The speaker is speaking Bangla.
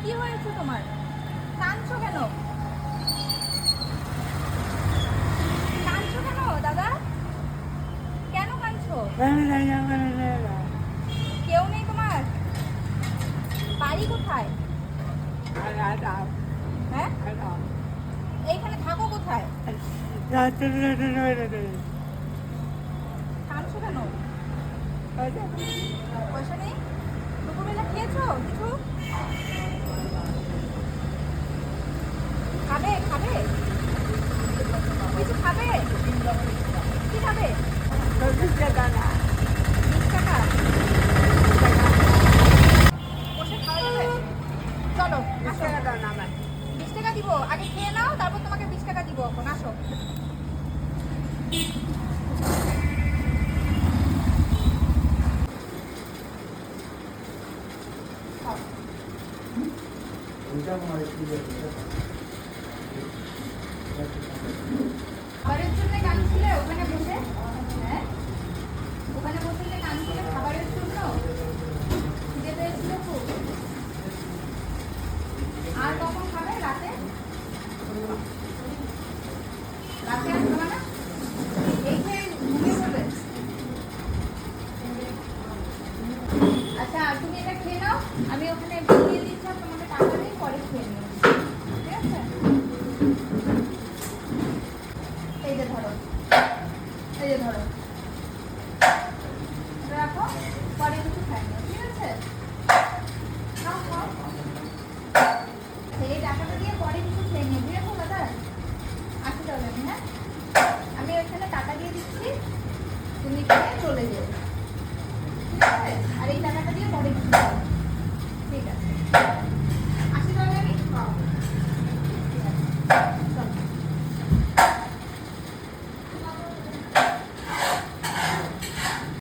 কি হয়েছে তোমার? কাঁদছো কেন? কাঁদছো কেন দাদা? কেন কাঁদছো? কেউ নেই তোমার? বাড়ি কোথায়? হ্যাঁ, এইখানে থাকো কোথায়? কাঁদছো কেন? পয়সা নেই? দুপুরবেলা খেয়েছো কিছু? খাবে খাবে কিছু খাবে? কি খাবে? 20 টাকা বসে খাওয়া যাবে? চলো আসো। 20 টাকা দিব, আগে খেয়ে নাও, তারপর তোমাকে 20 টাকা দিব। এখন আসো। খাবারের জন্য কাঁদছিলে ওখানে বসে? হ্যাঁ, ওখানে বসে যে কাঁদছিলে খাবারের